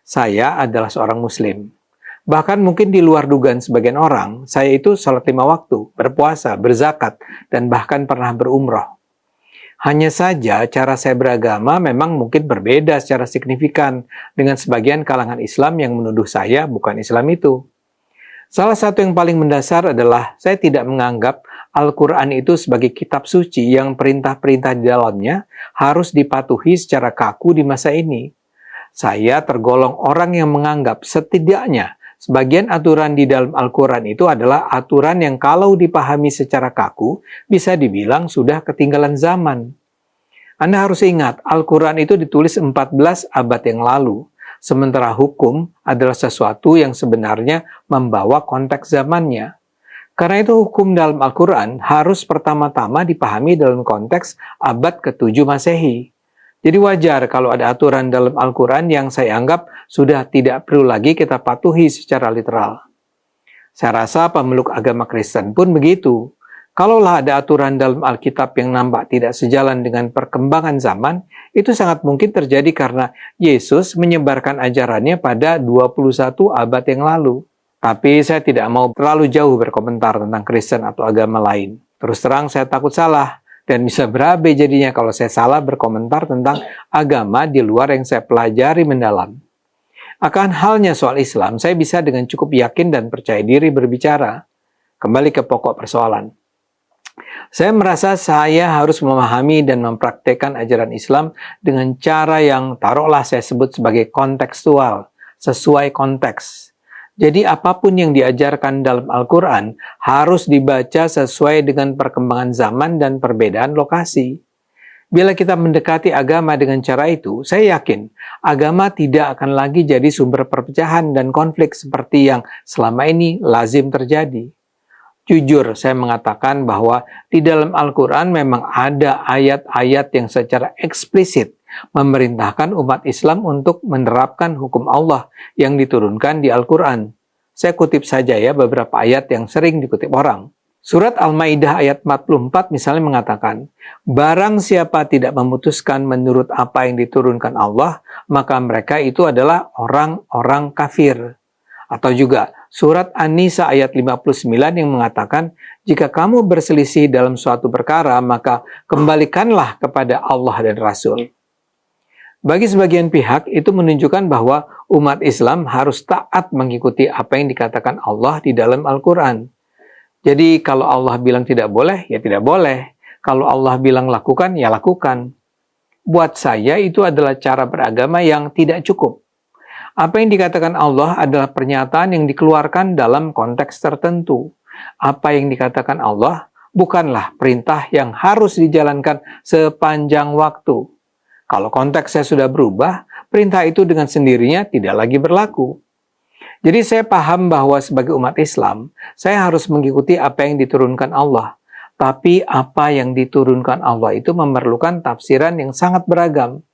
Saya adalah seorang muslim. Bahkan mungkin di luar dugaan sebagian orang, saya itu sholat 5 waktu, berpuasa, berzakat, dan bahkan pernah berumroh. Hanya saja cara saya beragama memang mungkin berbeda secara signifikan dengan sebagian kalangan Islam yang menuduh saya bukan Islam itu. Salah satu yang paling mendasar adalah saya tidak menganggap Al-Quran itu sebagai kitab suci yang perintah-perintah di dalamnya harus dipatuhi secara kaku di masa ini. Saya tergolong orang yang menganggap setidaknya sebagian aturan di dalam Al-Quran itu adalah aturan yang kalau dipahami secara kaku bisa dibilang sudah ketinggalan zaman. Anda harus ingat, Al-Quran itu ditulis 14 abad yang lalu, sementara hukum adalah sesuatu yang sebenarnya membawa konteks zamannya. Karena itu hukum dalam Al-Quran harus pertama-tama dipahami dalam konteks abad ke-7 Masehi. Jadi wajar kalau ada aturan dalam Al-Quran yang saya anggap sudah tidak perlu lagi kita patuhi secara literal. Saya rasa pemeluk agama Kristen pun begitu. Kalaulah ada aturan dalam Alkitab yang nampak tidak sejalan dengan perkembangan zaman, itu sangat mungkin terjadi karena Yesus menyebarkan ajarannya pada 21 abad yang lalu. Tapi saya tidak mau terlalu jauh berkomentar tentang Kristen atau agama lain. Terus terang saya takut salah. Dan bisa berabe jadinya kalau saya salah berkomentar tentang agama di luar yang saya pelajari mendalam. Akan halnya soal Islam, saya bisa dengan cukup yakin dan percaya diri berbicara. Kembali ke pokok persoalan. Saya merasa saya harus memahami dan mempraktekkan ajaran Islam dengan cara yang taruhlah saya sebut sebagai kontekstual, sesuai konteks. Jadi apapun yang diajarkan dalam Al-Quran harus dibaca sesuai dengan perkembangan zaman dan perbedaan lokasi. Bila kita mendekati agama dengan cara itu, saya yakin agama tidak akan lagi jadi sumber perpecahan dan konflik seperti yang selama ini lazim terjadi. Jujur, saya mengatakan bahwa di dalam Al-Quran memang ada ayat-ayat yang secara eksplisit memerintahkan umat Islam untuk menerapkan hukum Allah yang diturunkan di Al-Quran. Saya kutip saja ya beberapa ayat yang sering dikutip orang. Surat Al-Maidah ayat 44 misalnya mengatakan, barang siapa tidak memutuskan menurut apa yang diturunkan Allah, maka mereka itu adalah orang-orang kafir. Atau juga surat An-Nisa ayat 59 yang mengatakan, jika kamu berselisih dalam suatu perkara, maka kembalikanlah kepada Allah dan Rasul. Bagi sebagian pihak, itu menunjukkan bahwa umat Islam harus taat mengikuti apa yang dikatakan Allah di dalam Al-Quran. Jadi kalau Allah bilang tidak boleh, ya tidak boleh. Kalau Allah bilang lakukan, ya lakukan. Buat saya itu adalah cara beragama yang tidak cukup. Apa yang dikatakan Allah adalah pernyataan yang dikeluarkan dalam konteks tertentu. Apa yang dikatakan Allah bukanlah perintah yang harus dijalankan sepanjang waktu. Kalau konteksnya sudah berubah, perintah itu dengan sendirinya tidak lagi berlaku. Jadi saya paham bahwa sebagai umat Islam, saya harus mengikuti apa yang diturunkan Allah. Tapi apa yang diturunkan Allah itu memerlukan tafsiran yang sangat beragam.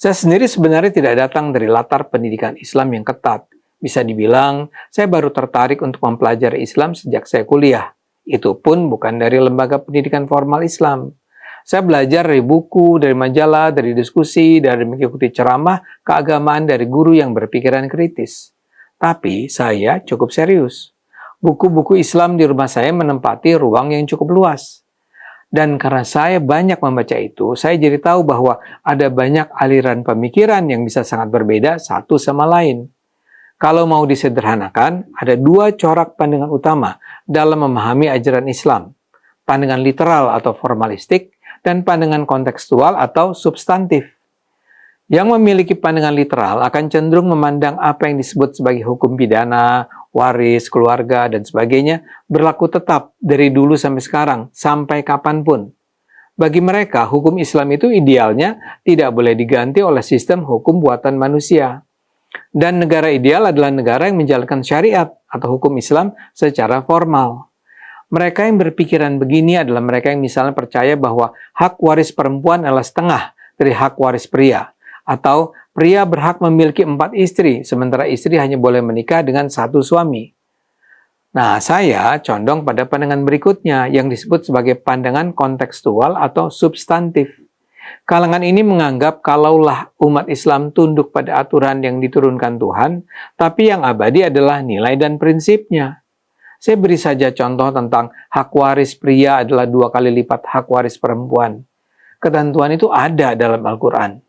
Saya sendiri sebenarnya tidak datang dari latar pendidikan Islam yang ketat. Bisa dibilang, saya baru tertarik untuk mempelajari Islam sejak saya kuliah. Itu pun bukan dari lembaga pendidikan formal Islam. Saya belajar dari buku, dari majalah, dari diskusi, dari mengikuti ceramah keagamaan dari guru yang berpikiran kritis. Tapi saya cukup serius. Buku-buku Islam di rumah saya menempati ruang yang cukup luas. Dan karena saya banyak membaca itu, saya jadi tahu bahwa ada banyak aliran pemikiran yang bisa sangat berbeda satu sama lain. Kalau mau disederhanakan, ada dua corak pandangan utama dalam memahami ajaran Islam. Pandangan literal atau formalistik, dan pandangan kontekstual atau substantif. Yang memiliki pandangan literal akan cenderung memandang apa yang disebut sebagai hukum pidana, waris, keluarga, dan sebagainya berlaku tetap dari dulu sampai sekarang, sampai kapanpun. Bagi mereka, hukum Islam itu idealnya tidak boleh diganti oleh sistem hukum buatan manusia. Dan negara ideal adalah negara yang menjalankan syariat atau hukum Islam secara formal. Mereka yang berpikiran begini adalah mereka yang misalnya percaya bahwa hak waris perempuan adalah setengah dari hak waris pria. Atau pria berhak memiliki 4 istri, sementara istri hanya boleh menikah dengan 1 suami. Nah, saya condong pada pandangan berikutnya yang disebut sebagai pandangan kontekstual atau substantif. Kalangan ini menganggap kalaulah umat Islam tunduk pada aturan yang diturunkan Tuhan, tapi yang abadi adalah nilai dan prinsipnya. Saya beri saja contoh tentang hak waris pria adalah 2 kali lipat hak waris perempuan. Ketentuan itu ada dalam Al-Quran.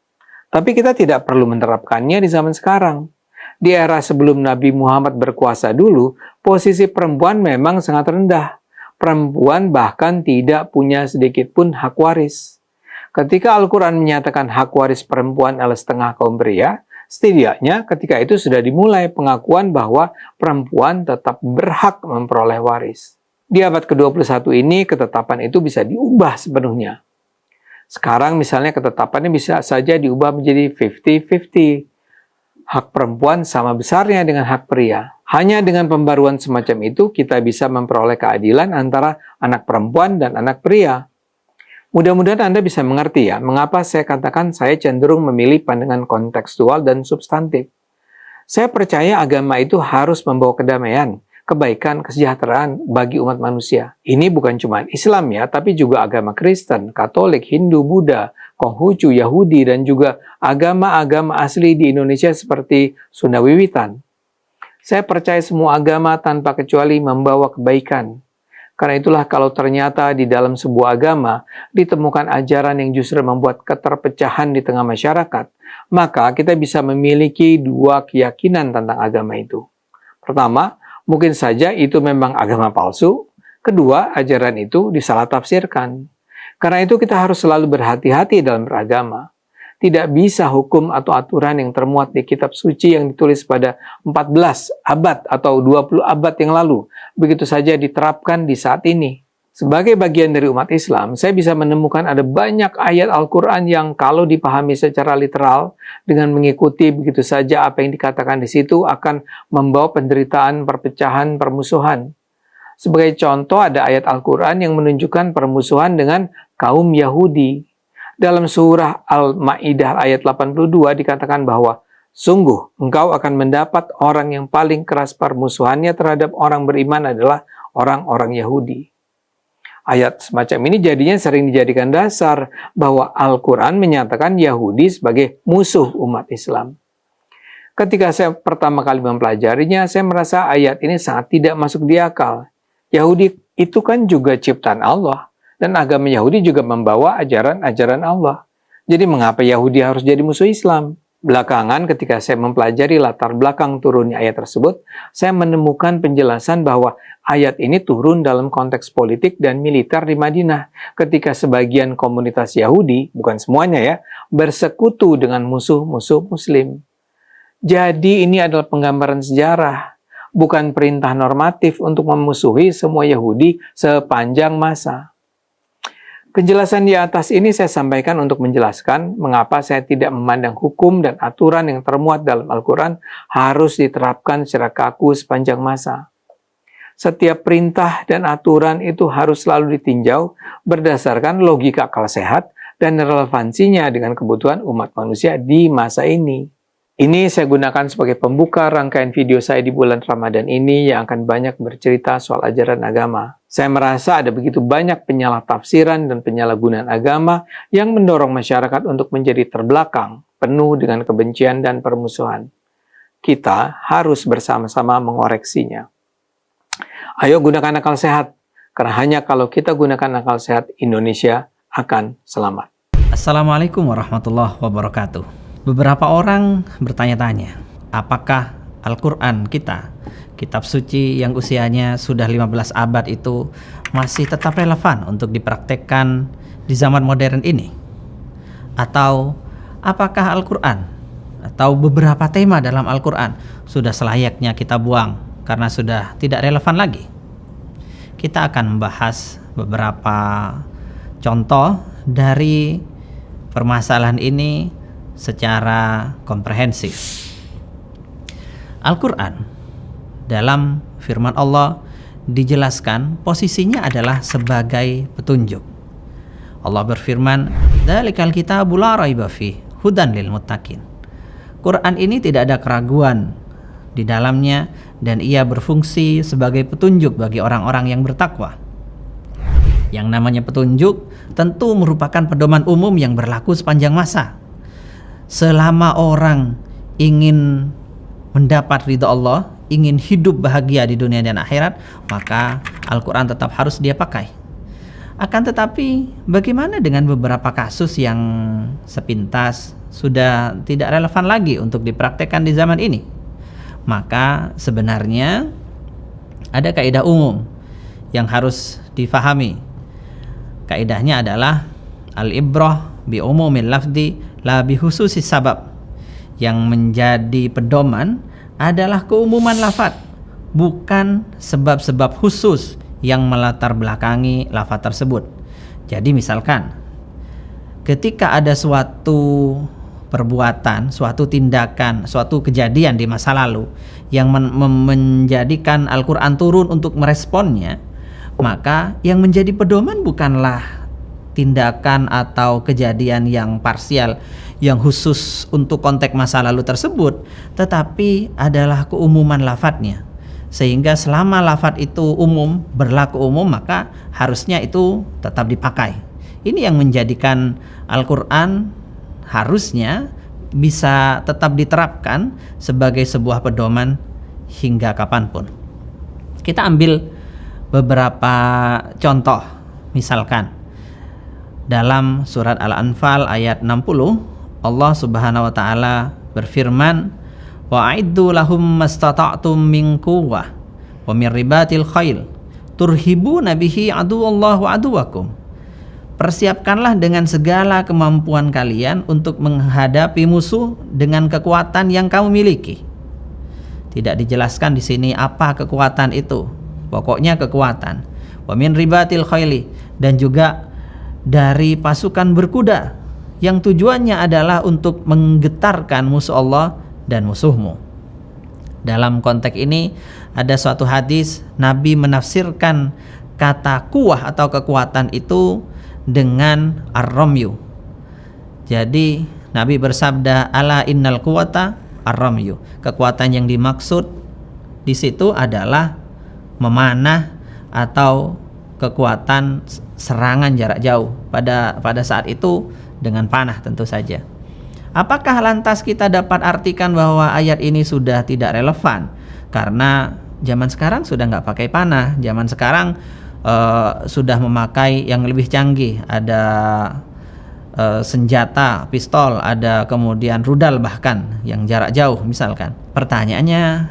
Tapi kita tidak perlu menerapkannya di zaman sekarang. Di era sebelum Nabi Muhammad berkuasa dulu, posisi perempuan memang sangat rendah. Perempuan bahkan tidak punya sedikit pun hak waris. Ketika Al-Quran menyatakan hak waris perempuan adalah setengah kaum pria, setidaknya ketika itu sudah dimulai pengakuan bahwa perempuan tetap berhak memperoleh waris. Di abad ke-21 ini, ketetapan itu bisa diubah sepenuhnya. Sekarang misalnya ketetapannya bisa saja diubah menjadi 50-50. Hak perempuan sama besarnya dengan hak pria. Hanya dengan pembaruan semacam itu, kita bisa memperoleh keadilan antara anak perempuan dan anak pria. Mudah-mudahan Anda bisa mengerti ya, mengapa saya katakan saya cenderung memilih pandangan kontekstual dan substantif. Saya percaya agama itu harus membawa kedamaian, kebaikan, kesejahteraan bagi umat manusia. Ini bukan cuma Islam ya, tapi juga agama Kristen, Katolik, Hindu, Buddha, Konghucu, Yahudi, dan juga agama-agama asli di Indonesia seperti Sunda Wiwitan. Saya percaya semua agama tanpa kecuali membawa kebaikan. Karena itulah kalau ternyata di dalam sebuah agama ditemukan ajaran yang justru membuat keterpecahan di tengah masyarakat, maka kita bisa memiliki 2 keyakinan tentang agama itu. Pertama, mungkin saja itu memang agama palsu. Kedua, ajaran itu disalah-tafsirkan. Karena itu kita harus selalu berhati-hati dalam beragama. Tidak bisa hukum atau aturan yang termuat di kitab suci yang ditulis pada 14 abad atau 20 abad yang lalu begitu saja diterapkan di saat ini. Sebagai bagian dari umat Islam, saya bisa menemukan ada banyak ayat Al-Quran yang kalau dipahami secara literal dengan mengikuti begitu saja apa yang dikatakan di situ akan membawa penderitaan, perpecahan, permusuhan. Sebagai contoh ada ayat Al-Quran yang menunjukkan permusuhan dengan kaum Yahudi. Dalam surah Al-Ma'idah ayat 82 dikatakan bahwa sungguh engkau akan mendapat orang yang paling keras permusuhannya terhadap orang beriman adalah orang-orang Yahudi. Ayat semacam ini jadinya sering dijadikan dasar bahwa Al-Quran menyatakan Yahudi sebagai musuh umat Islam. Ketika saya pertama kali mempelajarinya, saya merasa ayat ini sangat tidak masuk di akal. Yahudi itu kan juga ciptaan Allah. Dan agama Yahudi juga membawa ajaran-ajaran Allah. Jadi mengapa Yahudi harus jadi musuh Islam? Belakangan ketika saya mempelajari latar belakang turunnya ayat tersebut, saya menemukan penjelasan bahwa ayat ini turun dalam konteks politik dan militer di Madinah. Ketika sebagian komunitas Yahudi, bukan semuanya ya, bersekutu dengan musuh-musuh Muslim. Jadi ini adalah penggambaran sejarah, bukan perintah normatif untuk memusuhi semua Yahudi sepanjang masa. Penjelasan di atas ini saya sampaikan untuk menjelaskan mengapa saya tidak memandang hukum dan aturan yang termuat dalam Al-Quran harus diterapkan secara kaku sepanjang masa. Setiap perintah dan aturan itu harus selalu ditinjau berdasarkan logika akal sehat dan relevansinya dengan kebutuhan umat manusia di masa ini. Ini saya gunakan sebagai pembuka rangkaian video saya di bulan Ramadan ini yang akan banyak bercerita soal ajaran agama. Saya merasa ada begitu banyak penyalahtafsiran dan penyalahgunaan agama yang mendorong masyarakat untuk menjadi terbelakang, penuh dengan kebencian dan permusuhan. Kita harus bersama-sama mengoreksinya. Ayo gunakan akal sehat, karena hanya kalau kita gunakan akal sehat, Indonesia akan selamat. Assalamualaikum warahmatullahi wabarakatuh. Beberapa orang bertanya-tanya, apakah Al-Quran kita, kitab suci yang usianya sudah 15 abad itu masih tetap relevan untuk dipraktekkan di zaman modern ini? Atau apakah Al-Quran atau beberapa tema dalam Al-Quran sudah selayaknya kita buang karena sudah tidak relevan lagi? Kita akan membahas beberapa contoh dari permasalahan ini secara komprehensif. Al-Quran dalam firman Allah dijelaskan posisinya adalah sebagai petunjuk. Allah berfirman, "Dzalikal kitabu la raiba fihi hudan lil muttaqin." Quran ini tidak ada keraguan di dalamnya dan ia berfungsi sebagai petunjuk bagi orang-orang yang bertakwa. Yang namanya petunjuk tentu merupakan pedoman umum yang berlaku sepanjang masa. Selama orang ingin mendapat ridha Allah, ingin hidup bahagia di dunia dan akhirat, maka Al-Quran tetap harus dia pakai. Akan tetapi bagaimana dengan beberapa kasus yang sepintas sudah tidak relevan lagi untuk dipraktekkan di zaman ini? Maka sebenarnya ada kaidah umum yang harus difahami. Kaidahnya adalah al-ibrah bi umumil lafzi la bi khususis sabab. Yang menjadi pedoman adalah keumuman lafaz, bukan sebab-sebab khusus yang melatar belakangi lafaz tersebut. Jadi misalkan ketika ada suatu perbuatan, suatu tindakan, suatu kejadian di masa lalu yang menjadikan Al-Quran turun untuk meresponnya, maka yang menjadi pedoman bukanlah tindakan atau kejadian yang parsial, yang khusus untuk konteks masa lalu tersebut, tetapi adalah keumuman lafadznya. Sehingga selama lafadz itu umum, berlaku umum, maka harusnya itu tetap dipakai. Ini yang menjadikan Al-Quran harusnya bisa tetap diterapkan sebagai sebuah pedoman hingga kapanpun. Kita ambil beberapa contoh. Misalkan dalam surat Al-Anfal ayat 60, Allah Subhanahu wa taala berfirman, wa'iddu lahum mastata'tum min quwwah wa min ribatil khail turhibuna bihi aduwallahu aduwakum. Persiapkanlah dengan segala kemampuan kalian untuk menghadapi musuh dengan kekuatan yang kamu miliki. Tidak dijelaskan di sini apa kekuatan itu. Pokoknya kekuatan. Wa min ribatil khaili, dan juga dari pasukan berkuda yang tujuannya adalah untuk menggetarkan musuh Allah dan musuhmu. Dalam konteks ini ada suatu hadis Nabi menafsirkan kata kuwah atau kekuatan itu dengan ar-ramyu. Jadi Nabi bersabda, ala innal quwata ar-ramyu. Kekuatan yang dimaksud di situ adalah memanah atau kekuatan serangan jarak jauh pada saat itu dengan panah tentu saja. Apakah lantas kita dapat artikan bahwa ayat ini sudah tidak relevan? Karena zaman sekarang sudah nggak pakai panah, zaman sekarang sudah memakai yang lebih canggih, ada senjata, pistol, ada kemudian rudal bahkan yang jarak jauh misalkan. Pertanyaannya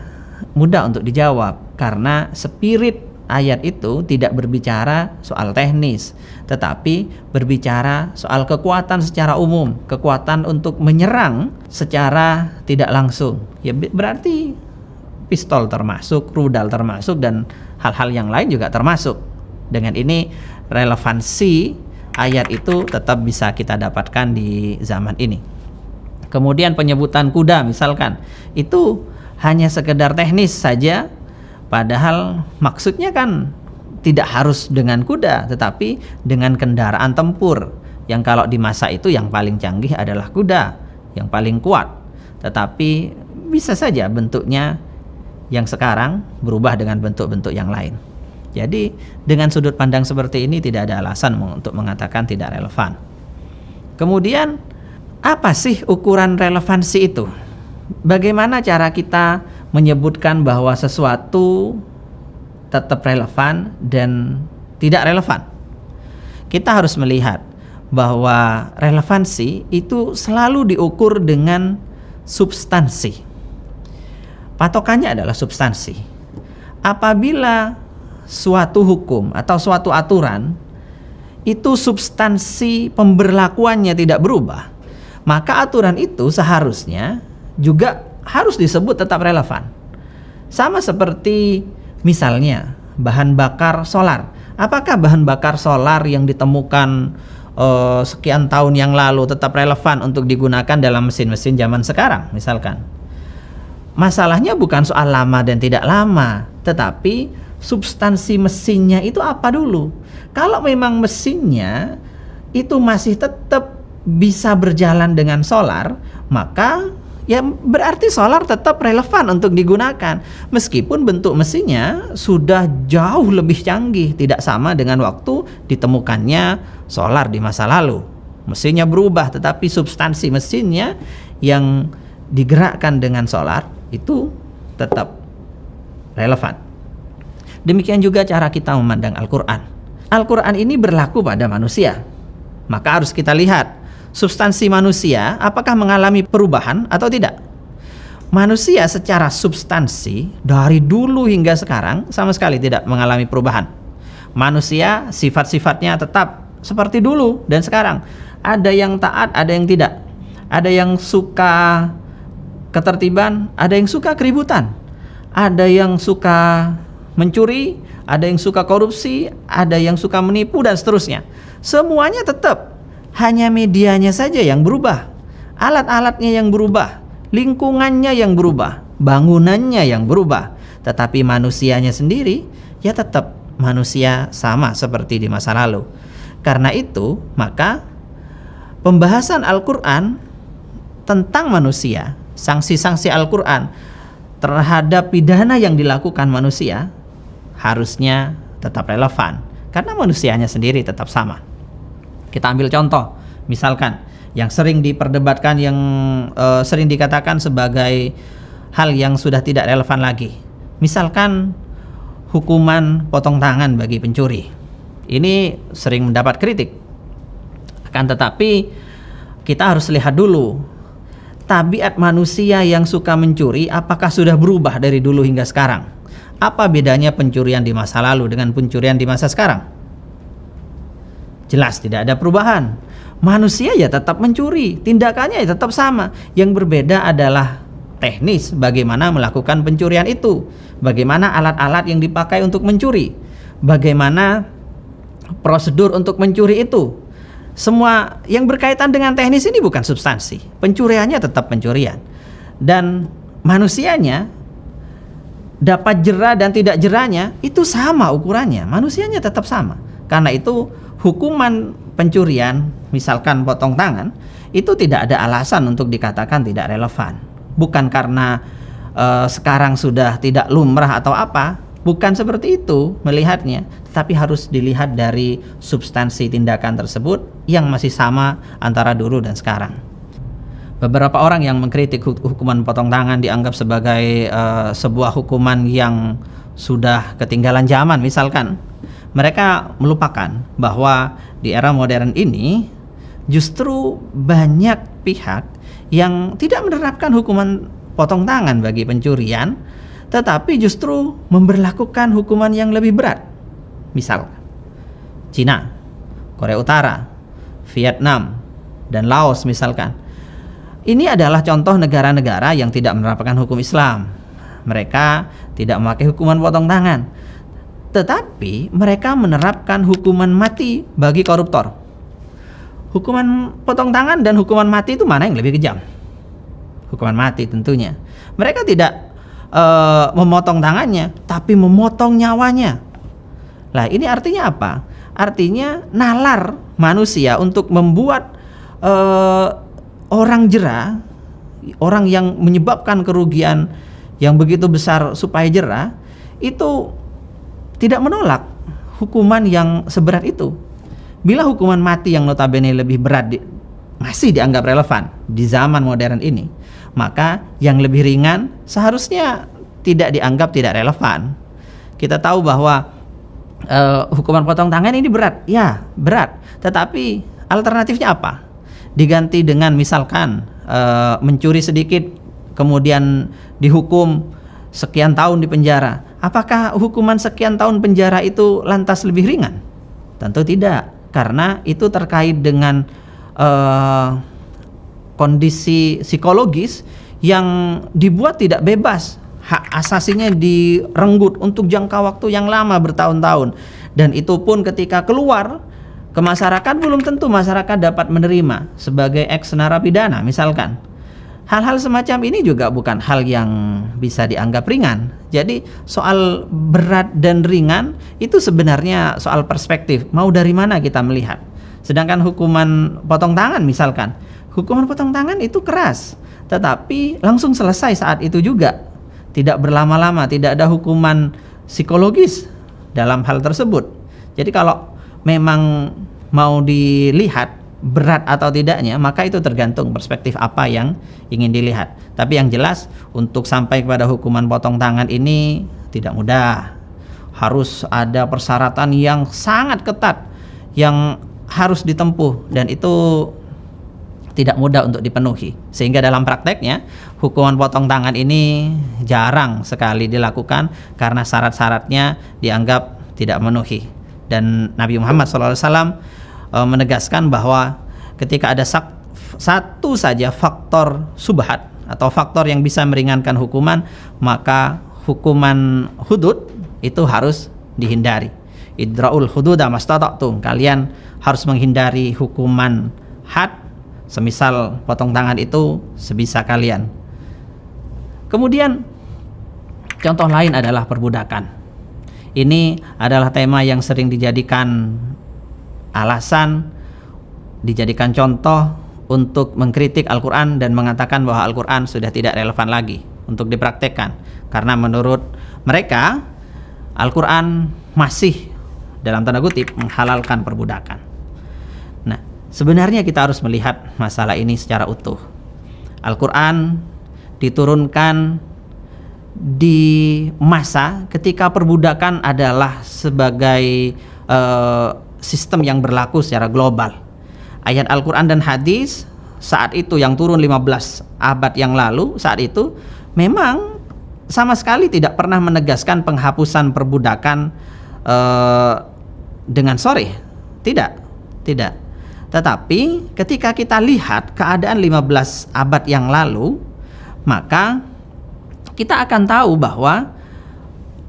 mudah untuk dijawab, karena spirit ayat itu tidak berbicara soal teknis, tetapi berbicara soal kekuatan secara umum, kekuatan untuk menyerang secara tidak langsung. Ya berarti pistol termasuk, rudal termasuk, dan hal-hal yang lain juga termasuk. Dengan ini relevansi ayat itu tetap bisa kita dapatkan di zaman ini. Kemudian penyebutan kuda misalkan, itu hanya sekedar teknis saja, padahal maksudnya kan tidak harus dengan kuda, tetapi dengan kendaraan tempur, yang kalau di masa itu yang paling canggih adalah kuda, yang paling kuat. Tetapi bisa saja bentuknya yang sekarang berubah dengan bentuk-bentuk yang lain. Jadi dengan sudut pandang seperti ini tidak ada alasan untuk mengatakan tidak relevan. Kemudian apa sih ukuran relevansi itu? Bagaimana cara kita menyebutkan bahwa sesuatu tetap relevan dan tidak relevan? Kita harus melihat bahwa relevansi itu selalu diukur dengan substansi. Patokannya adalah substansi. Apabila suatu hukum atau suatu aturan itu substansi pemberlakuannya tidak berubah, maka aturan itu seharusnya juga harus disebut tetap relevan. Sama seperti misalnya bahan bakar solar. Apakah bahan bakar solar yang ditemukan sekian tahun yang lalu tetap relevan untuk digunakan dalam mesin-mesin zaman sekarang misalkan? Masalahnya bukan soal lama dan tidak lama, tetapi substansi mesinnya itu apa dulu. Kalau memang mesinnya itu masih tetap bisa berjalan dengan solar, maka ya berarti solar tetap relevan untuk digunakan. Meskipun bentuk mesinnya sudah jauh lebih canggih, tidak sama dengan waktu ditemukannya solar di masa lalu. Mesinnya berubah, tetapi substansi mesinnya yang digerakkan dengan solar itu tetap relevan. Demikian juga cara kita memandang Al-Quran. Al-Quran ini berlaku pada manusia. Maka harus kita lihat substansi manusia apakah mengalami perubahan atau tidak. Manusia secara substansi dari dulu hingga sekarang sama sekali tidak mengalami perubahan. Manusia sifat-sifatnya tetap seperti dulu dan sekarang. Ada yang taat, ada yang tidak. Ada yang suka ketertiban, ada yang suka keributan. Ada yang suka mencuri, ada yang suka korupsi, ada yang suka menipu, dan seterusnya. Semuanya tetap, hanya medianya saja yang berubah, alat-alatnya yang berubah, lingkungannya yang berubah, bangunannya yang berubah. Tetapi manusianya sendiri ya tetap manusia sama seperti di masa lalu. Karena itu maka pembahasan Al-Quran tentang manusia, sanksi-sanksi Al-Quran terhadap pidana yang dilakukan manusia harusnya tetap relevan, karena manusianya sendiri tetap sama. Kita ambil contoh, misalkan yang sering diperdebatkan, yang sering dikatakan sebagai hal yang sudah tidak relevan lagi. Misalkan hukuman potong tangan bagi pencuri. Ini sering mendapat kritik. Akan tetapi kita harus lihat dulu tabiat manusia yang suka mencuri apakah sudah berubah dari dulu hingga sekarang. Apa bedanya pencurian di masa lalu dengan pencurian di masa sekarang? Jelas tidak ada perubahan. Manusia ya tetap mencuri, tindakannya ya tetap sama. Yang berbeda adalah teknis bagaimana melakukan pencurian itu, bagaimana alat-alat yang dipakai untuk mencuri, bagaimana prosedur untuk mencuri itu. Semua yang berkaitan dengan teknis ini bukan substansi. Pencuriannya tetap pencurian. Dan manusianya dapat jera dan tidak jeranya itu sama ukurannya. Manusianya tetap sama. Karena itu hukuman pencurian, misalkan potong tangan, itu tidak ada alasan untuk dikatakan tidak relevan. Bukan karena sekarang sudah tidak lumrah atau apa. Bukan seperti itu melihatnya, tetapi harus dilihat dari substansi tindakan tersebut yang masih sama antara dulu dan sekarang. Beberapa orang yang mengkritik hukuman potong tangan dianggap sebagai sebuah hukuman yang sudah ketinggalan zaman misalkan. Mereka melupakan bahwa di era modern ini justru banyak pihak yang tidak menerapkan hukuman potong tangan bagi pencurian, tetapi justru memberlakukan hukuman yang lebih berat. Misal Cina, Korea Utara, Vietnam, dan Laos misalkan. Ini adalah contoh negara-negara yang tidak menerapkan hukum Islam. Mereka tidak memakai hukuman potong tangan, tetapi mereka menerapkan hukuman mati bagi koruptor. Hukuman potong tangan dan hukuman mati itu mana yang lebih kejam? Hukuman mati tentunya. Mereka tidak memotong tangannya, tapi memotong nyawanya. Lah ini artinya apa? Artinya nalar manusia untuk membuat orang jera, orang yang menyebabkan kerugian yang begitu besar supaya jera, itu tidak menolak hukuman yang seberat itu. Bila hukuman mati yang notabene lebih berat masih dianggap relevan di zaman modern ini, maka yang lebih ringan seharusnya tidak dianggap tidak relevan. Kita tahu bahwa hukuman potong tangan ini berat, ya berat. Tetapi alternatifnya apa? Diganti dengan misalkan mencuri sedikit kemudian dihukum sekian tahun di penjara. Apakah hukuman sekian tahun penjara itu lantas lebih ringan? Tentu tidak, karena itu terkait dengan kondisi psikologis yang dibuat tidak bebas, hak asasinya direnggut untuk jangka waktu yang lama bertahun-tahun, dan itu pun ketika keluar ke masyarakat belum tentu masyarakat dapat menerima sebagai ex narapidana misalkan. Hal-hal semacam ini juga bukan hal yang bisa dianggap ringan. Jadi soal berat dan ringan itu sebenarnya soal perspektif, mau dari mana kita melihat. Sedangkan hukuman potong tangan misalkan Hukuman potong tangan itu keras, tetapi langsung selesai saat itu juga. Tidak berlama-lama, tidak ada hukuman psikologis dalam hal tersebut. Jadi kalau memang mau dilihat berat atau tidaknya, maka itu tergantung perspektif apa yang ingin dilihat. Tapi yang jelas untuk sampai kepada hukuman potong tangan ini tidak mudah. Harus ada persyaratan yang sangat ketat yang harus ditempuh, dan itu tidak mudah untuk dipenuhi. Sehingga dalam prakteknya hukuman potong tangan ini jarang sekali dilakukan karena syarat-syaratnya dianggap tidak memenuhi. Dan Nabi Muhammad SAW menegaskan bahwa ketika ada satu saja faktor subhat atau faktor yang bisa meringankan hukuman, maka hukuman hudud itu harus dihindari. Idra'ul hududa mastata'tum, kalian harus menghindari hukuman had, semisal potong tangan itu sebisa kalian. Kemudian contoh lain adalah perbudakan. Ini adalah tema yang sering dijadikan alasan, dijadikan contoh untuk mengkritik Al-Quran dan mengatakan bahwa Al-Quran sudah tidak relevan lagi untuk dipraktekkan. Karena menurut mereka Al-Quran masih dalam tanda kutip menghalalkan perbudakan. Nah, sebenarnya kita harus melihat masalah ini secara utuh. Al-Quran diturunkan di masa ketika perbudakan adalah sebagai sistem yang berlaku secara global. Ayat Al-Quran dan hadis saat itu yang turun 15 abad yang lalu, saat itu memang sama sekali tidak pernah menegaskan penghapusan perbudakan dengan sorih. Tidak. Tetapi ketika kita lihat keadaan 15 abad yang lalu, maka kita akan tahu bahwa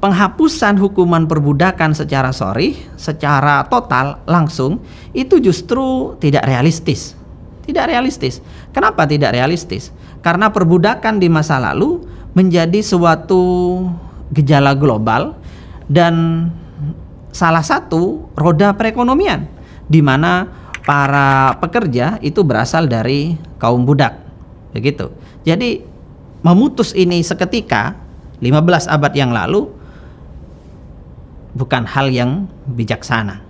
penghapusan hukuman perbudakan secara sorih, secara total langsung, itu justru tidak realistis. Tidak realistis. Kenapa tidak realistis? Karena perbudakan di masa lalu menjadi suatu gejala global dan salah satu roda perekonomian, di mana para pekerja itu berasal dari kaum budak. Begitu. Jadi memutus ini seketika 15 abad yang lalu bukan hal yang bijaksana.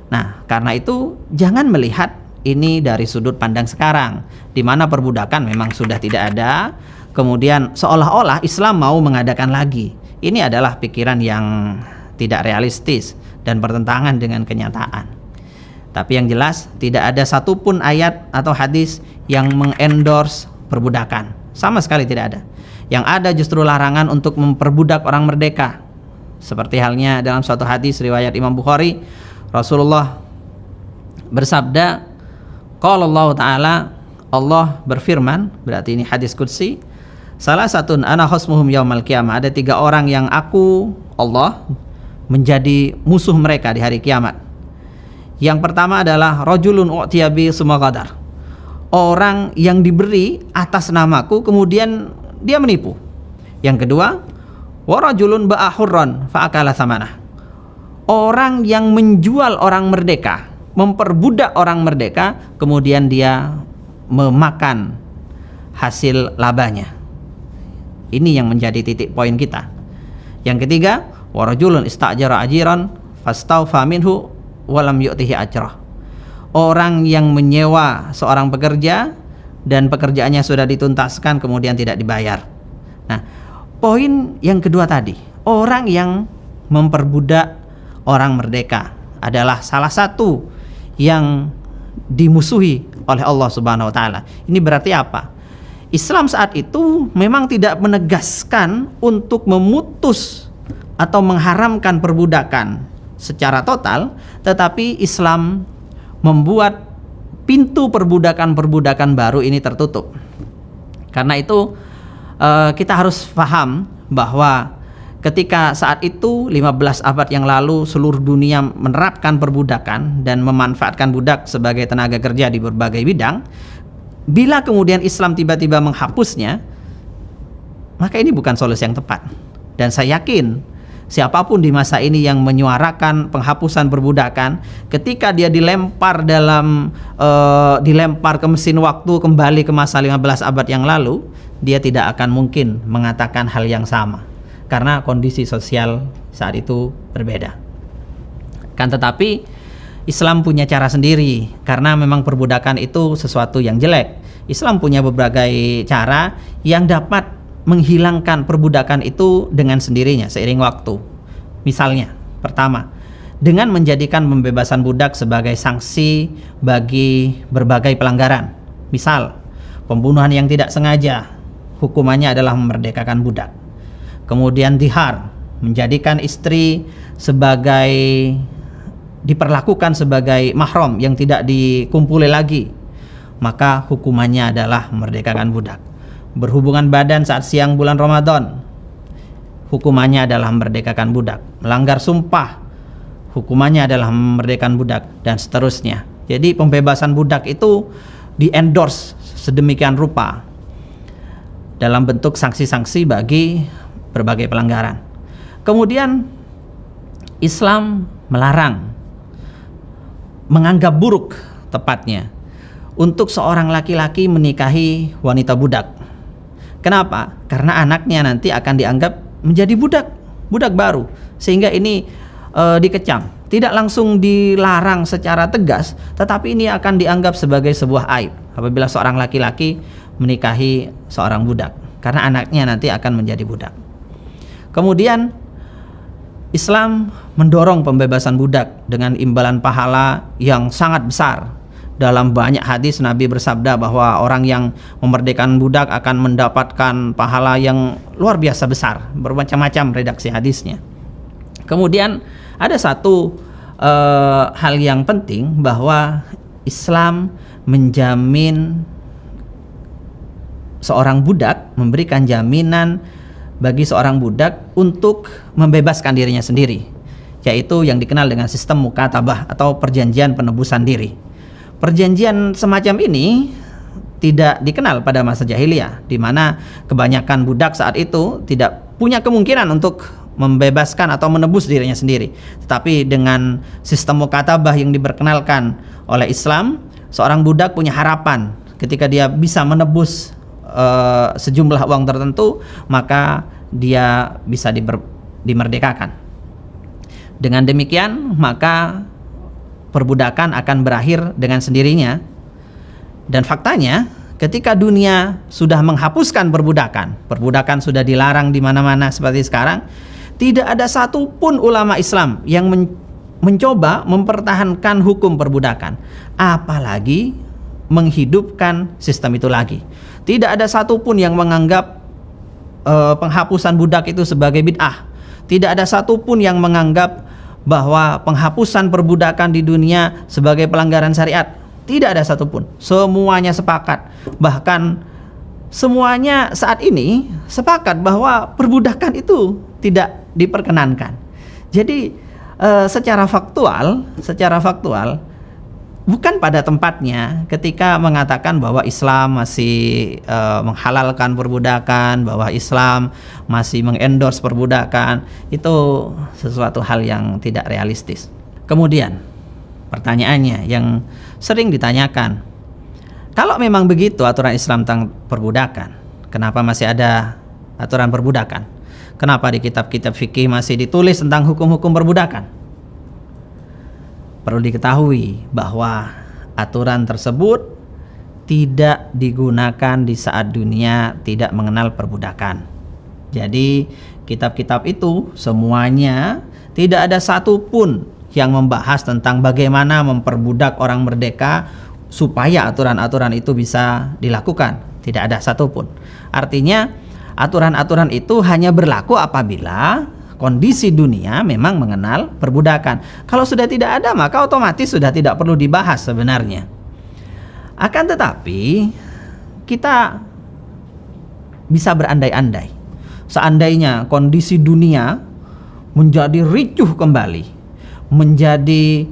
Nah, karena itu jangan melihat ini dari sudut pandang sekarang, di mana perbudakan memang sudah tidak ada, kemudian seolah-olah Islam mau mengadakan lagi. Ini adalah pikiran yang tidak realistis dan bertentangan dengan kenyataan. Tapi yang jelas tidak ada satupun ayat atau hadis yang mengendorse perbudakan. Sama sekali tidak ada. Yang ada justru larangan untuk memperbudak orang merdeka. Seperti halnya dalam suatu hadis riwayat Imam Bukhari, Rasulullah bersabda, qala Allah Ta'ala, Allah berfirman, berarti ini hadis qudsi, salah satun ana khasmuhum yaumal qiyamah, ada 3 orang yang aku, Allah, menjadi musuh mereka di hari kiamat. Yang pertama adalah rajulun u'tiya bi summa qadar, orang yang diberi atas namaku kemudian dia menipu. Yang kedua, wa rajulun ba'a hurran fa akala samanah, orang yang menjual orang merdeka, memperbudak orang merdeka, kemudian dia memakan hasil labanya. Ini yang menjadi titik poin kita. Yang ketiga, wa rajulun istajara ajiran fastawfa minhu wa lam yu'tihi ajrah, orang yang menyewa seorang pekerja dan pekerjaannya sudah dituntaskan kemudian tidak dibayar. Nah, poin yang kedua tadi, orang yang memperbudak orang merdeka adalah salah satu yang dimusuhi oleh Allah Subhanahu wa taala. Ini berarti apa? Islam saat itu memang tidak menegaskan untuk memutus atau mengharamkan perbudakan secara total, tetapi Islam membuat pintu perbudakan-perbudakan baru ini tertutup. Karena itu kita harus paham bahwa ketika saat itu 15 abad yang lalu seluruh dunia menerapkan perbudakan dan memanfaatkan budak sebagai tenaga kerja di berbagai bidang, bila kemudian Islam tiba-tiba menghapusnya, maka ini bukan solusi yang tepat. Dan saya yakin siapapun di masa ini yang menyuarakan penghapusan perbudakan, ketika dia dilempar dilempar ke mesin waktu kembali ke masa 15 abad yang lalu, dia tidak akan mungkin mengatakan hal yang sama karena kondisi sosial saat itu berbeda. Kan tetapi Islam punya cara sendiri, karena memang perbudakan itu sesuatu yang jelek. Islam punya berbagai cara yang dapat menghilangkan perbudakan itu dengan sendirinya seiring waktu. Misalnya, pertama, dengan menjadikan pembebasan budak sebagai sanksi bagi berbagai pelanggaran. Misal, pembunuhan yang tidak sengaja, hukumannya adalah memerdekakan budak. Kemudian dihar, menjadikan istri diperlakukan sebagai mahram yang tidak dikumpuli lagi, maka hukumannya adalah memerdekakan budak. Berhubungan badan saat siang bulan Ramadan, hukumannya adalah memerdekakan budak. Melanggar sumpah, hukumannya adalah memerdekakan budak, dan seterusnya. Jadi pembebasan budak itu di-endorse sedemikian rupa dalam bentuk sanksi-sanksi bagi berbagai pelanggaran. Kemudian Islam melarang, menganggap buruk tepatnya, untuk seorang laki-laki menikahi wanita budak. Kenapa? Karena anaknya nanti akan dianggap menjadi budak baru, sehingga ini dikecam. Tidak langsung dilarang secara tegas, tetapi ini akan dianggap sebagai sebuah aib apabila seorang laki-laki menikahi seorang budak, karena anaknya nanti akan menjadi budak. Kemudian Islam mendorong pembebasan budak dengan imbalan pahala yang sangat besar. Dalam banyak hadis Nabi bersabda bahwa orang yang memerdekakan budak akan mendapatkan pahala yang luar biasa besar. Bermacam-macam redaksi hadisnya. Kemudian ada satu hal yang penting, bahwa Islam menjamin seorang budak, memberikan jaminan bagi seorang budak untuk membebaskan dirinya sendiri, yaitu yang dikenal dengan sistem mukatabah atau perjanjian penebusan diri. Perjanjian semacam ini tidak dikenal pada masa jahiliyah, di mana kebanyakan budak saat itu tidak punya kemungkinan untuk membebaskan atau menebus dirinya sendiri. Tetapi dengan sistem mukatabah yang diperkenalkan oleh Islam, seorang budak punya harapan ketika dia bisa menebus sejumlah uang tertentu, maka dia bisa dimerdekakan. Dengan demikian, maka perbudakan akan berakhir dengan sendirinya. Dan faktanya, ketika dunia sudah menghapuskan perbudakan sudah dilarang di mana-mana seperti sekarang, tidak ada satupun ulama Islam yang mencoba mempertahankan hukum perbudakan, apalagi menghidupkan sistem itu lagi. Tidak ada satupun yang menganggap penghapusan budak itu sebagai bid'ah. Tidak ada satupun yang menganggap bahwa penghapusan perbudakan di dunia sebagai pelanggaran syariat. Tidak ada satupun. Semuanya sepakat. Bahkan semuanya saat ini sepakat bahwa perbudakan itu tidak diperkenankan. Jadi secara faktual bukan pada tempatnya ketika mengatakan bahwa Islam masih menghalalkan perbudakan, bahwa Islam masih mengendorse perbudakan. Itu sesuatu hal yang tidak realistis. Kemudian pertanyaannya yang sering ditanyakan, kalau memang begitu aturan Islam tentang perbudakan, kenapa masih ada aturan perbudakan? Kenapa di kitab-kitab fikih masih ditulis tentang hukum-hukum perbudakan? Perlu diketahui bahwa aturan tersebut tidak digunakan di saat dunia tidak mengenal perbudakan. Jadi kitab-kitab itu semuanya tidak ada satupun yang membahas tentang bagaimana memperbudak orang merdeka supaya aturan-aturan itu bisa dilakukan. Tidak ada satupun. Artinya aturan-aturan itu hanya berlaku apabila kondisi dunia memang mengenal perbudakan. Kalau sudah tidak ada, maka otomatis sudah tidak perlu dibahas sebenarnya. Akan tetapi kita bisa berandai-andai, seandainya kondisi dunia menjadi ricuh kembali, menjadi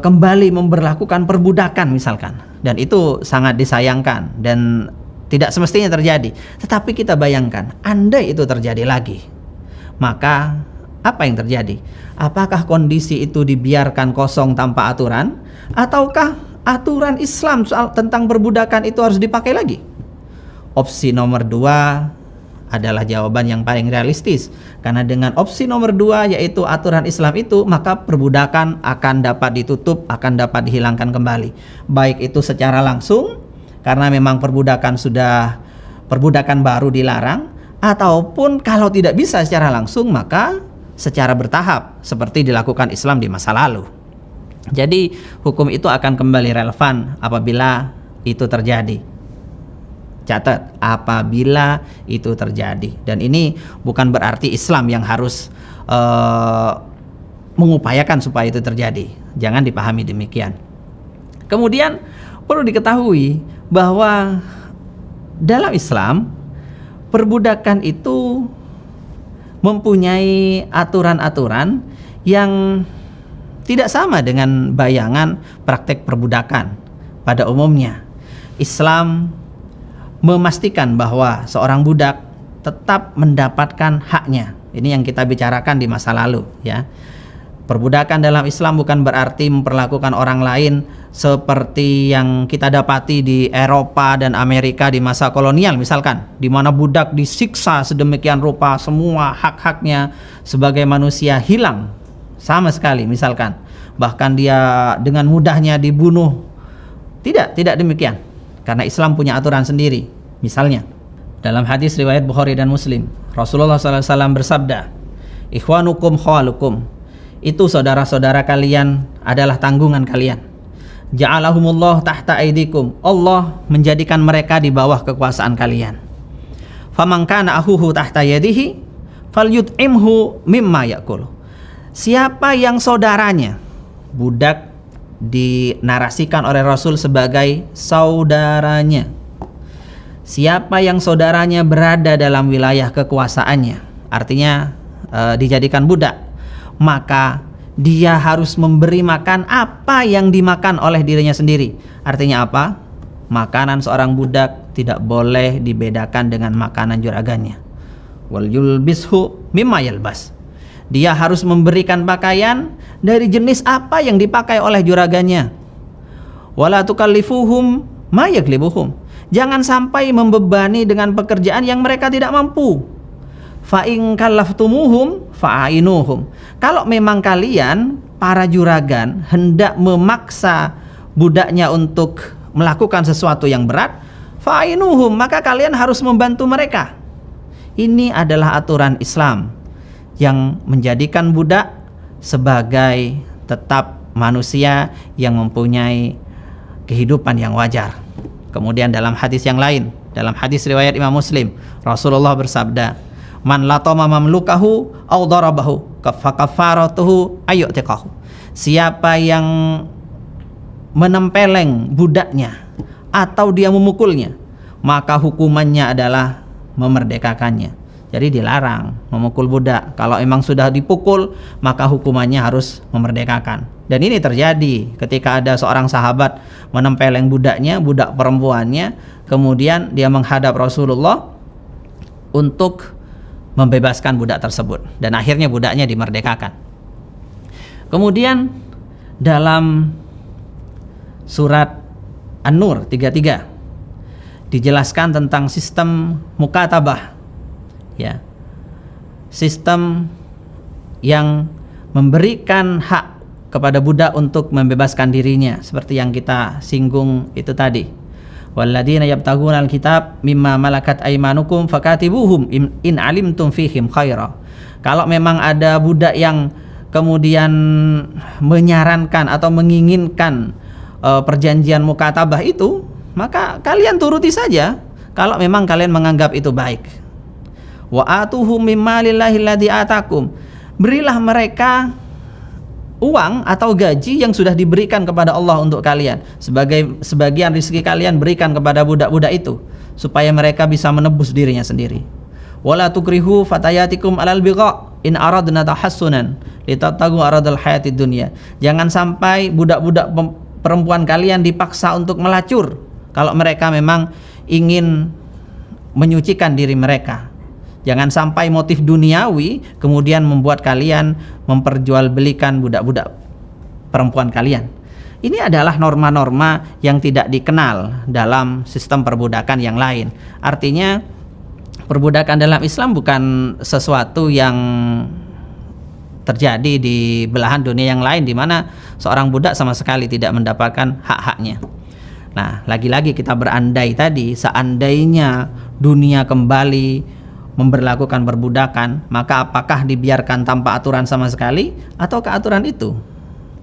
kembali memberlakukan perbudakan misalkan, dan itu sangat disayangkan dan tidak semestinya terjadi. Tetapi kita bayangkan, andai itu terjadi lagi, maka Apa yang terjadi? Apakah kondisi itu dibiarkan kosong tanpa aturan, ataukah aturan Islam soal tentang perbudakan itu harus dipakai lagi? Opsi nomor 2 adalah jawaban yang paling realistis, karena dengan opsi nomor 2 yaitu aturan Islam itu, maka perbudakan akan dapat ditutup, akan dapat dihilangkan kembali, baik itu secara langsung karena memang perbudakan baru dilarang, ataupun kalau tidak bisa secara langsung maka secara bertahap seperti dilakukan Islam di masa lalu. Jadi hukum itu akan kembali relevan apabila itu terjadi. Catat, apabila itu terjadi. Dan ini bukan berarti Islam yang harus mengupayakan supaya itu terjadi. Jangan dipahami demikian. Kemudian perlu diketahui bahwa dalam Islam perbudakan itu mempunyai aturan-aturan yang tidak sama dengan bayangan praktek perbudakan pada umumnya. Islam memastikan bahwa seorang budak tetap mendapatkan haknya. Ini yang kita bicarakan di masa lalu, ya. Perbudakan dalam Islam bukan berarti memperlakukan orang lain seperti yang kita dapati di Eropa dan Amerika di masa kolonial misalkan, di mana budak disiksa sedemikian rupa, semua hak-haknya sebagai manusia hilang sama sekali misalkan. Bahkan dia dengan mudahnya dibunuh. Tidak demikian. Karena Islam punya aturan sendiri. Misalnya, dalam hadis riwayat Bukhari dan Muslim, Rasulullah SAW bersabda, "Ikhwanukum khawalukum." Itu saudara-saudara kalian adalah tanggungan kalian. Ja'alahumullah tahta aidikum. Allah menjadikan mereka di bawah kekuasaan kalian. Faman kana ahuhu tahta yadihi falyut'imhu mimma ya'kul. Siapa yang saudaranya, budak dinarasikan oleh Rasul sebagai saudaranya. Siapa yang saudaranya berada dalam wilayah kekuasaannya, artinya dijadikan budak, maka dia harus memberi makan apa yang dimakan oleh dirinya sendiri. Artinya apa? Makanan seorang budak tidak boleh dibedakan dengan makanan juragannya. Wal yulbishu mimma yalbas. Dia harus memberikan pakaian dari jenis apa yang dipakai oleh juragannya. Wala tukallifuhum ma yaglibuhum. Jangan sampai membebani dengan pekerjaan yang mereka tidak mampu. Fa in kallaftumuhum fa'ainuhum. Kalau memang kalian para juragan hendak memaksa budaknya untuk melakukan sesuatu yang berat, fa'ainuhum, maka kalian harus membantu mereka. Ini adalah aturan Islam yang menjadikan budak sebagai tetap manusia yang mempunyai kehidupan yang wajar. Kemudian dalam hadis yang lain, dalam hadis riwayat Imam Muslim, Rasulullah bersabda, "Man latama mamlukahu aw darabahu fa kafaratuhu ayyutiqahu." Siapa yang menempeleng budaknya atau dia memukulnya, maka hukumannya adalah memerdekakannya. Jadi dilarang memukul budak. Kalau emang sudah dipukul, maka hukumannya harus memerdekakan. Dan ini terjadi ketika ada seorang sahabat menempeleng budaknya, budak perempuannya, kemudian dia menghadap Rasulullah untuk membebaskan budak tersebut, dan akhirnya budaknya dimerdekakan. Kemudian dalam surat An-Nur 33 dijelaskan tentang sistem mukatabah, ya, sistem yang memberikan hak kepada budak untuk membebaskan dirinya, seperti yang kita singgung itu tadi. Walladzina yabtaghuna alkitab mimma malakat aymanukum fakatibuhum in alimtum fihim khaira. Kalau memang ada budak yang kemudian menyarankan atau menginginkan perjanjian mukatabah itu, maka kalian turuti saja kalau memang kalian menganggap itu baik. Wa atuhum mimma lillahi alladzi atakum. Berilah mereka uang atau gaji yang sudah diberikan kepada Allah untuk kalian. Sebagian rezeki kalian berikan kepada budak-budak itu supaya mereka bisa menebus dirinya sendiri. Wala tukrihu fatayatikum alal bigha in aradna tahassunan litatagu aradal hayatid dunya. Jangan sampai budak-budak perempuan kalian dipaksa untuk melacur kalau mereka memang ingin menyucikan diri mereka. Jangan sampai motif duniawi kemudian membuat kalian memperjualbelikan budak-budak perempuan kalian. Ini adalah norma-norma yang tidak dikenal dalam sistem perbudakan yang lain. Artinya perbudakan dalam Islam bukan sesuatu yang terjadi di belahan dunia yang lain, di mana seorang budak sama sekali tidak mendapatkan hak-haknya. Nah, lagi-lagi kita berandai tadi, seandainya dunia kembali memberlakukan perbudakan, maka apakah dibiarkan tanpa aturan sama sekali, atau aturan itu,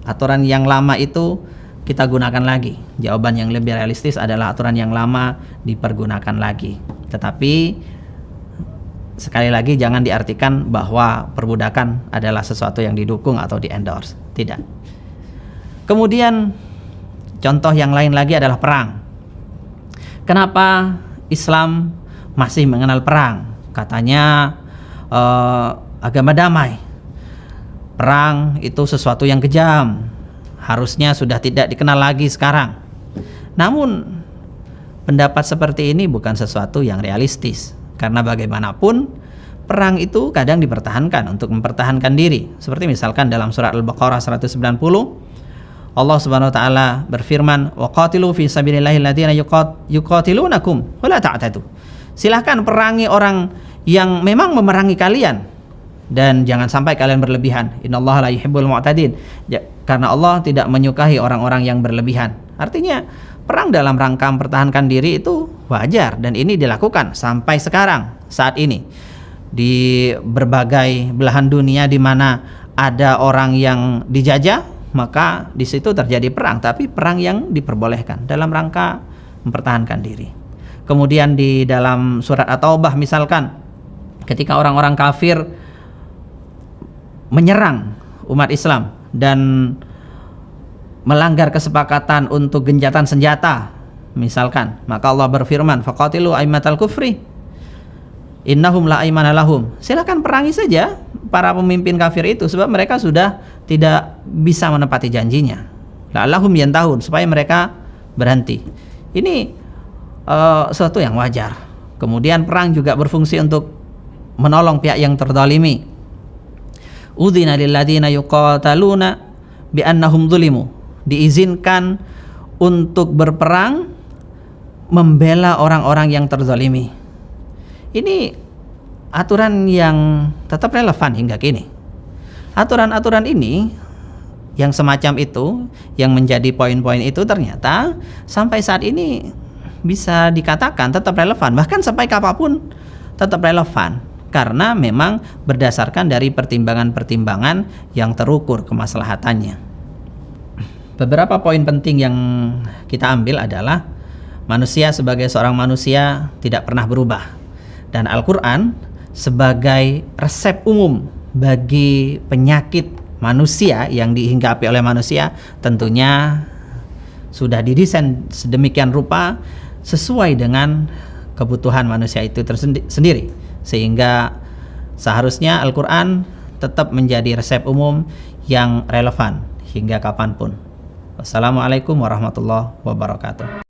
aturan yang lama itu kita gunakan lagi? Jawaban yang lebih realistis adalah aturan yang lama dipergunakan lagi. Tetapi sekali lagi jangan diartikan bahwa perbudakan adalah sesuatu yang didukung atau di-endorse. Tidak. Kemudian contoh yang lain lagi adalah perang. Kenapa Islam masih mengenal perang? Katanya agama damai. Perang itu sesuatu yang kejam. Harusnya sudah tidak dikenal lagi sekarang. Namun pendapat seperti ini bukan sesuatu yang realistis. Karena bagaimanapun perang itu kadang dipertahankan untuk mempertahankan diri. Seperti misalkan dalam surat Al-Baqarah 190, Allah Subhanahu wa taala berfirman, "Wa qatilu fi sabilillahi alladziina yuqatilunakum wa la ta'tadu." Silahkan perangi orang yang memang memerangi kalian dan jangan sampai kalian berlebihan. Innallaha la yuhibbul mu'tadin. Karena Allah tidak menyukai orang-orang yang berlebihan. Artinya perang dalam rangka mempertahankan diri itu wajar, dan ini dilakukan sampai sekarang, saat ini di berbagai belahan dunia di mana ada orang yang dijajah, maka di situ terjadi perang, tapi perang yang diperbolehkan dalam rangka mempertahankan diri. Kemudian di dalam surat At-Taubah misalkan, ketika orang-orang kafir menyerang umat Islam dan melanggar kesepakatan untuk gencatan senjata misalkan, maka Allah berfirman, faqatilu aimatal kufri innahum la aimana lahum. Silakan perangi saja para pemimpin kafir itu, sebab mereka sudah tidak bisa menepati janjinya. La'allahum yantahun, supaya mereka berhenti. Ini sesuatu yang wajar. Kemudian perang juga berfungsi untuk menolong pihak yang terzalimi. Udzina lil ladzina yuqataluna bi annahum zulimu. Diizinkan untuk berperang membela orang-orang yang terzalimi. Ini aturan yang tetap relevan hingga kini. Aturan-aturan ini yang semacam itu, yang menjadi poin-poin itu ternyata sampai saat ini bisa dikatakan tetap relevan, bahkan sampai kapanpun tetap relevan, karena memang berdasarkan dari pertimbangan-pertimbangan yang terukur kemaslahatannya. Beberapa poin penting yang kita ambil adalah manusia sebagai seorang manusia tidak pernah berubah, dan Al-Quran sebagai resep umum bagi penyakit manusia yang dihinggapi oleh manusia tentunya sudah didesain sedemikian rupa sesuai dengan kebutuhan manusia itu sendiri, sehingga seharusnya Al-Quran tetap menjadi resep umum yang relevan hingga kapanpun. Wassalamualaikum warahmatullahi wabarakatuh.